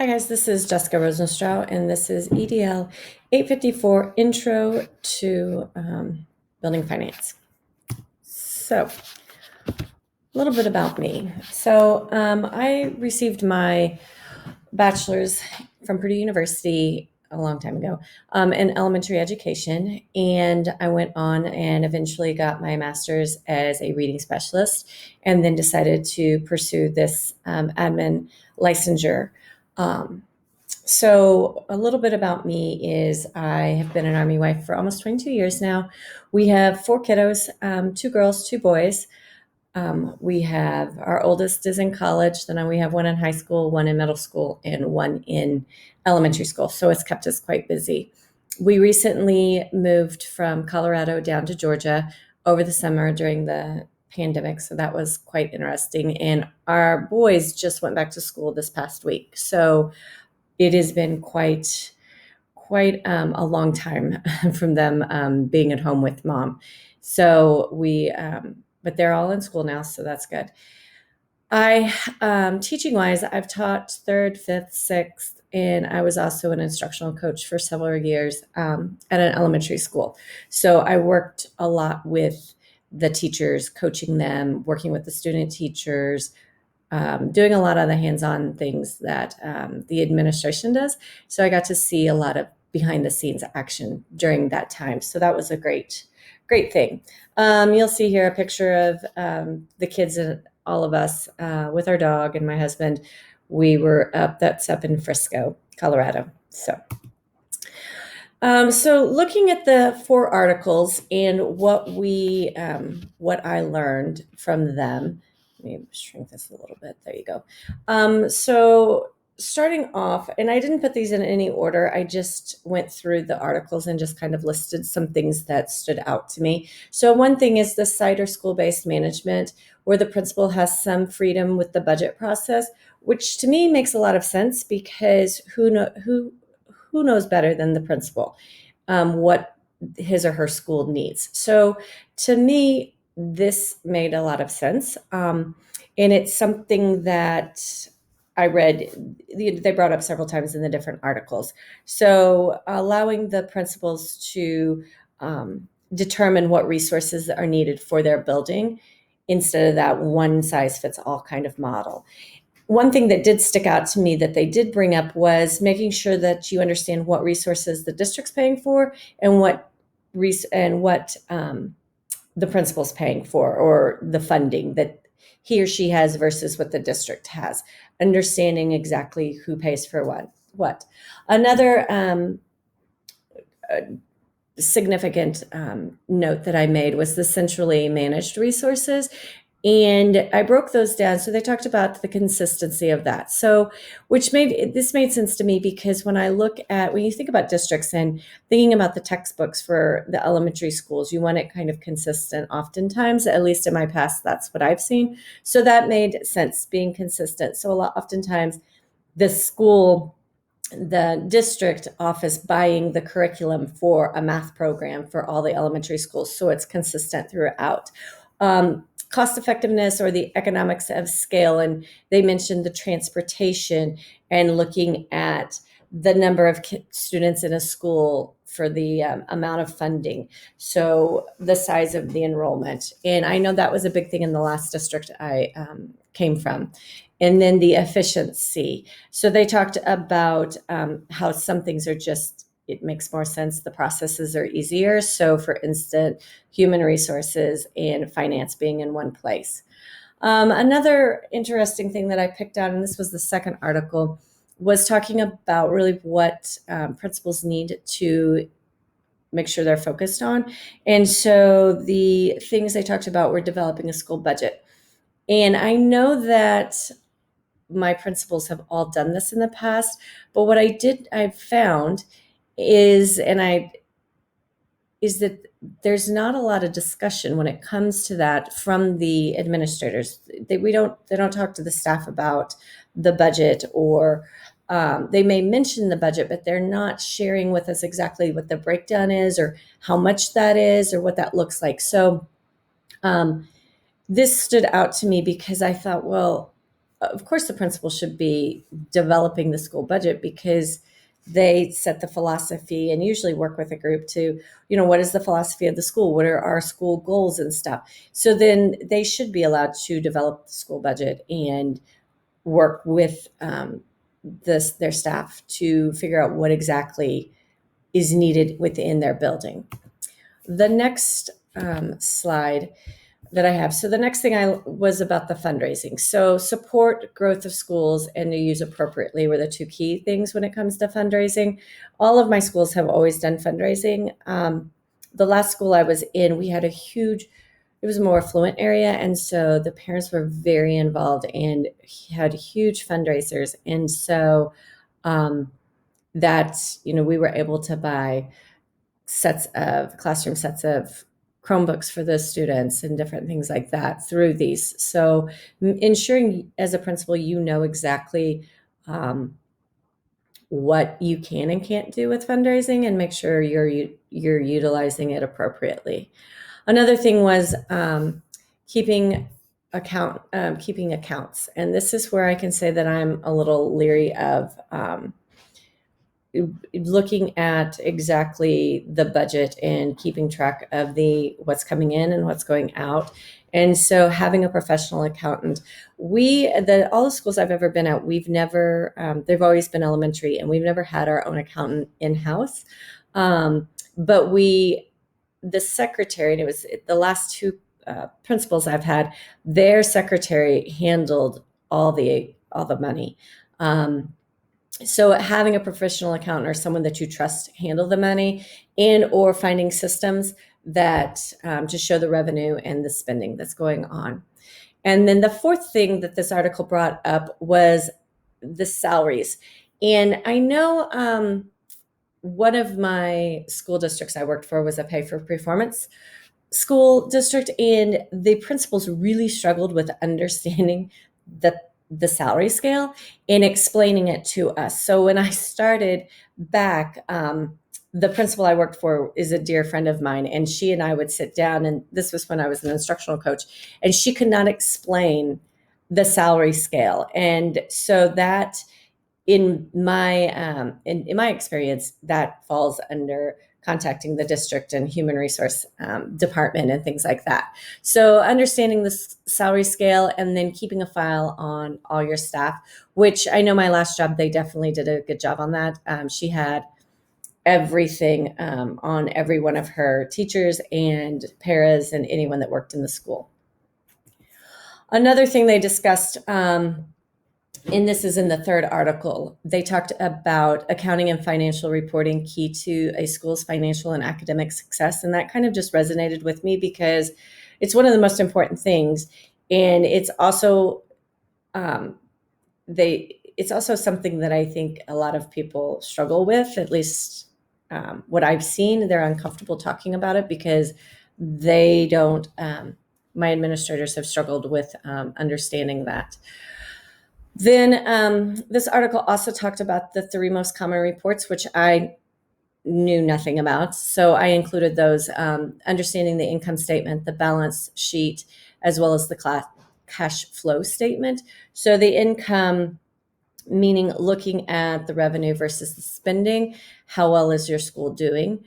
Hi guys, this is Jessica Rosenstrau, and this is EDL 854 Intro to Building Finance. So, a little bit about me. I received my bachelor's from Purdue University a long time ago in elementary education, and I went on and eventually got my master's as a reading specialist, and then decided to pursue this admin licensure. Um, so, a little bit about me is I have been an Army wife for almost 22 years now. We have four kiddos, two girls, two boys. We have our oldest is in college, then we have one in high school, one in middle school, and one in elementary school. So, it's kept us quite busy. We recently moved from Colorado down to Georgia over the summer during the pandemic. So, that was quite interesting. And our boys just went back to school this past week. So, it has been quite a long time from them being at home with mom. So but they're all in school now, so that's good. I teaching wise, I've taught third, fifth, sixth, and I was also an instructional coach for several years at an elementary school. So I worked a lot with the teachers, coaching them, working with the student teachers, doing a lot of the hands-on things that the administration does. So I got to see a lot of behind the scenes action during that time. So that was a great thing. You'll see here a picture of the kids and all of us with our dog and my husband. That's up in Frisco, Colorado. So looking at the four articles and what I learned from them. Let me shrink this a little bit. There you go. So starting off, and I didn't put these in any order. I just went through the articles and just kind of listed some things that stood out to me. So one thing is the site or school-based management, where the principal has some freedom with the budget process, which to me makes a lot of sense because who knows better than the principal what his or her school needs. So to me, this made a lot of sense. And it's something that I read, they brought up several times in the different articles. So allowing the principals to determine what resources are needed for their building instead of that one size fits all kind of model. One thing that did stick out to me that they did bring up was making sure that you understand what resources the district's paying for and what the principal's paying for, or the funding that he or she has versus what the district has. Understanding exactly who pays for what. Another significant note that I made was the centrally managed resources. And I broke those down. So they talked about the consistency of that. So, this made sense to me because when you think about districts and thinking about the textbooks for the elementary schools, you want it kind of consistent oftentimes, at least in my past, that's what I've seen. So that made sense, being consistent. So oftentimes the district office buying the curriculum for a math program for all the elementary schools. So it's consistent throughout. Cost effectiveness or the economics of scale. And they mentioned the transportation and looking at the number of students in a school for the amount of funding. So the size of the enrollment. And I know that was a big thing in the last district I came from. And then the efficiency. So they talked about how some things are it makes more sense. The processes are easier. So for instance, human resources and finance being in one place. Another interesting thing that I picked out, and this was the second article, was talking about really what principals need to make sure they're focused on. And so the things they talked about were developing a school budget. And I know that my principals have all done this in the past, but what I've found is that there's not a lot of discussion when it comes to that from the administrators. They don't talk to the staff about the budget, or they may mention the budget, but they're not sharing with us exactly what the breakdown is or how much that is or what that looks like. So this stood out to me because I thought, well, of course, the principal should be developing the school budget because they set the philosophy and usually work with a group to, what is the philosophy of the school? What are our school goals and stuff? So then they should be allowed to develop the school budget and work with their staff to figure out what exactly is needed within their building. The next slide that I have. So the next thing I was about the fundraising. So support growth of schools and to use appropriately were the two key things when it comes to fundraising. All of my schools have always done fundraising. The last school I was in, we had it was a more affluent area. And so the parents were very involved and had huge fundraisers. And so we were able to buy classroom sets of Chromebooks for the students and different things like that through these. So ensuring as a principal, exactly what you can and can't do with fundraising and make sure you're utilizing it appropriately. Another thing was keeping accounts. And this is where I can say that I'm a little leery of looking at exactly the budget and keeping track of what's coming in and what's going out. And so having a professional accountant, all the schools I've ever been at, we've never, they've always been elementary and we've never had our own accountant in-house. But the secretary, and it was the last two principals I've had, their secretary handled all the money. So having a professional accountant or someone that you trust handle the money or finding systems that just show the revenue and the spending that's going on. And then the fourth thing that this article brought up was the salaries. And I know one of my school districts I worked for was a pay for performance school district, and the principals really struggled with understanding the salary scale and explaining it to us. So when I started back, the principal I worked for is a dear friend of mine, and she and I would sit down, and this was when I was an instructional coach, and she could not explain the salary scale. And so that in my experience, that falls under contacting the district and human resource department and things like that. So understanding the salary scale and then keeping a file on all your staff, which I know my last job, they definitely did a good job on that. She had everything on every one of her teachers and paras and anyone that worked in the school. Another thing they discussed, and this is in the third article, they talked about accounting and financial reporting key to a school's financial and academic success. And that kind of just resonated with me because it's one of the most important things. And it's also it's also something that I think a lot of people struggle with, at least what I've seen. They're uncomfortable talking about it because they don't, my administrators have struggled with understanding that. Then this article also talked about the 3 most common reports, which I knew nothing about. So I included those, understanding the income statement, the balance sheet, as well as the cash flow statement. So the income, meaning looking at the revenue versus the spending, how well is your school doing?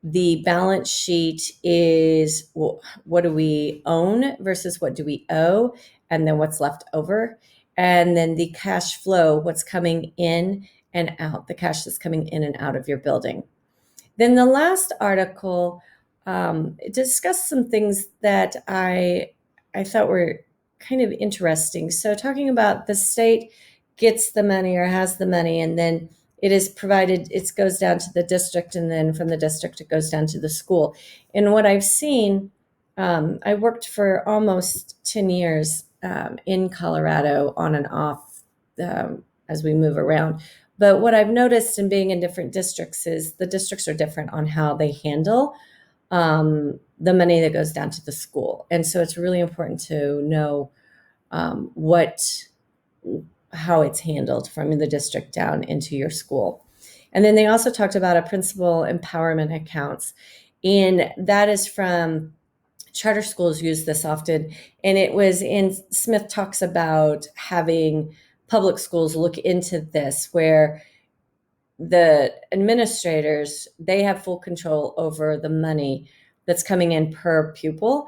The balance sheet is what do we own versus what do we owe, and then what's left over. And then the cash flow, what's coming in and out, the cash that's coming in and out of your building. Then the last article discussed some things that I thought were kind of interesting. So talking about the state gets the money or has the money, and then it is provided, it goes down to the district, and then from the district, it goes down to the school. And what I've seen, I worked for almost 10 years in Colorado on and off as we move around. But what I've noticed in being in different districts is the districts are different on how they handle the money that goes down to the school. And so it's really important to know how it's handled from the district down into your school. And then they also talked about a principal empowerment accounts. And that is from charter schools use this often, and it was in Smith talks about having public schools look into this, where the administrators, they have full control over the money that's coming in per pupil,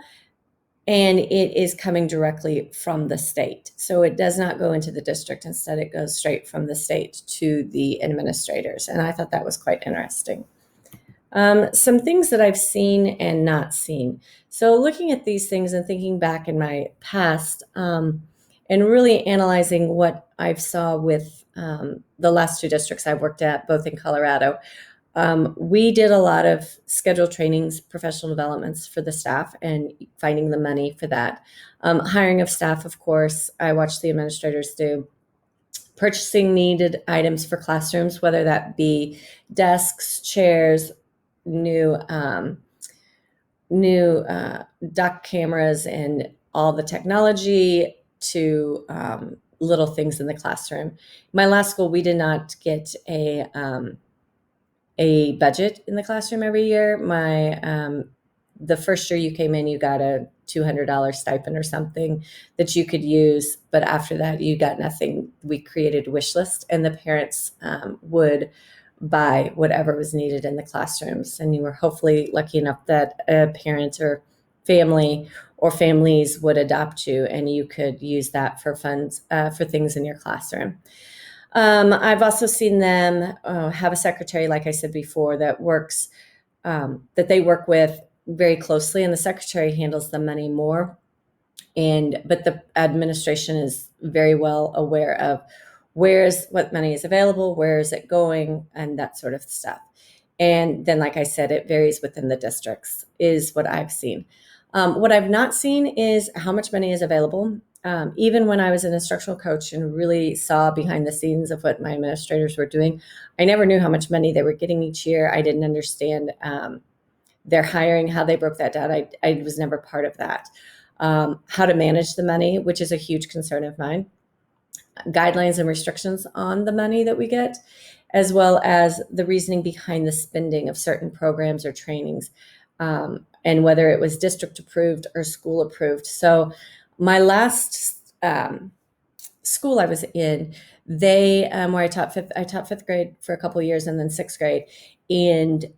and it is coming directly from the state. So it does not go into the district. Instead, it goes straight from the state to the administrators. And I thought that was quite interesting. Some things that I've seen and not seen. So looking at these things and thinking back in my past, and really analyzing what I've saw with the last two districts I've worked at, both in Colorado. We did a lot of scheduled trainings, professional developments for the staff, and finding the money for that. Hiring of staff, of course, I watched the administrators do. Purchasing needed items for classrooms, whether that be desks, chairs, new dock cameras, and all the technology, to little things in the classroom. My last school, we did not get a budget in the classroom every year. The first year you came in, you got a $200 stipend or something that you could use, but after that you got nothing. We created a wish list, and the parents would buy whatever was needed in the classrooms, and you were hopefully lucky enough that a parent or family or families would adopt you, and you could use that for funds for things in your classroom. I've also seen them have a secretary, like I said before, that works, that they work with very closely, and the secretary handles the money more. But the administration is very well aware of what money is available, where is it going, and that sort of stuff. And then, like I said, it varies within the districts, is what I've seen. What I've not seen is how much money is available. Even when I was an instructional coach and really saw behind the scenes of what my administrators were doing, I never knew how much money they were getting each year. I didn't understand their hiring, how they broke that down. I was never part of that. How to manage the money, which is a huge concern of mine. Guidelines and restrictions on the money that we get, as well as the reasoning behind the spending of certain programs or trainings, and whether it was district approved or school approved. So my last school I was in, where I taught fifth grade for a couple of years, and then sixth grade. And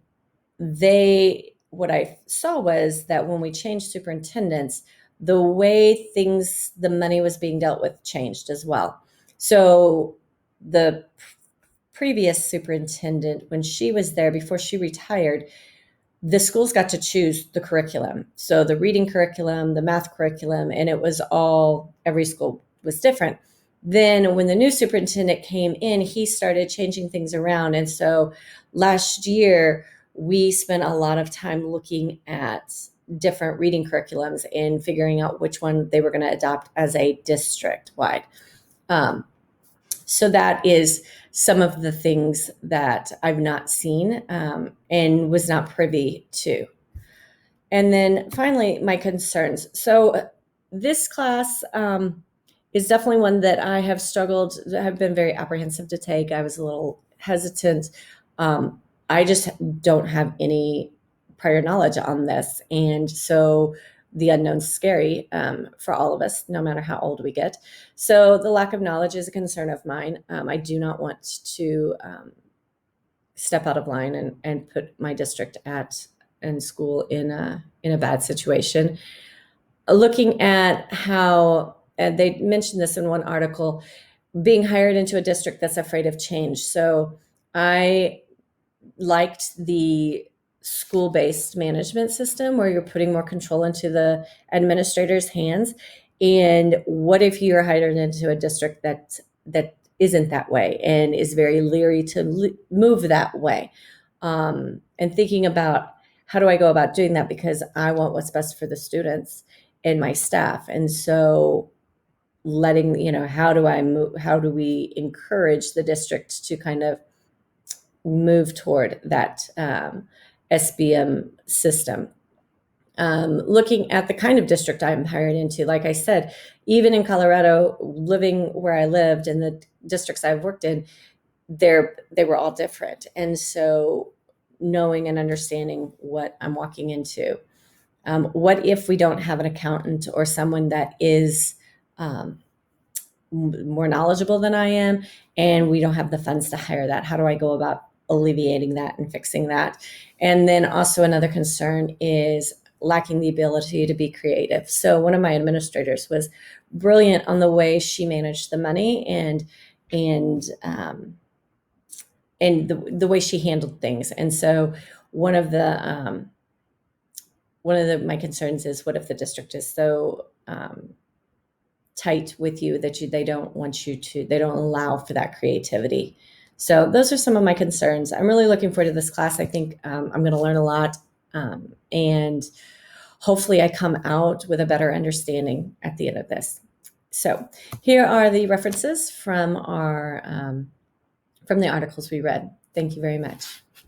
what I saw was that when we changed superintendents, the way the money was being dealt with changed as well. So the previous superintendent, when she was there, before she retired, the schools got to choose the curriculum. So the reading curriculum, the math curriculum, and every school was different. Then when the new superintendent came in, he started changing things around. And so last year, we spent a lot of time looking at different reading curriculums and figuring out which one they were going to adopt as a district-wide. So that is some of the things that I've not seen and was not privy to. And then finally, my concerns. So this class is definitely one that I have been very apprehensive to take. I was a little hesitant. I just don't have any prior knowledge on this. And so the unknown's scary for all of us, no matter how old we get. So the lack of knowledge is a concern of mine. I do not want to step out of line and put my district and school in a bad situation. Looking at how, and they mentioned this in one article, being hired into a district that's afraid of change. So I liked the school-based management system where you're putting more control into the administrator's hands. And what if you're hired into a district that isn't that way and is very leery to move that way? And thinking about, how do I go about doing that? Because I want what's best for the students and my staff. And so how do we encourage the district to kind of move toward that SBM system? Looking at the kind of district I'm hired into, like I said, even in Colorado, living where I lived and the districts I've worked in, they were all different. And so knowing and understanding what I'm walking into. What if we don't have an accountant or someone that is more knowledgeable than I am, and we don't have the funds to hire that? How do I go about alleviating that and fixing that? And then also another concern is lacking the ability to be creative. So one of my administrators was brilliant on the way she managed the money and the way she handled things. And so one of my concerns is, what if the district is so tight with you that they don't they don't allow for that creativity. So those are some of my concerns. I'm really looking forward to this class. I think I'm going to learn a lot, and hopefully I come out with a better understanding at the end of this. So here are the references from the articles we read. Thank you very much.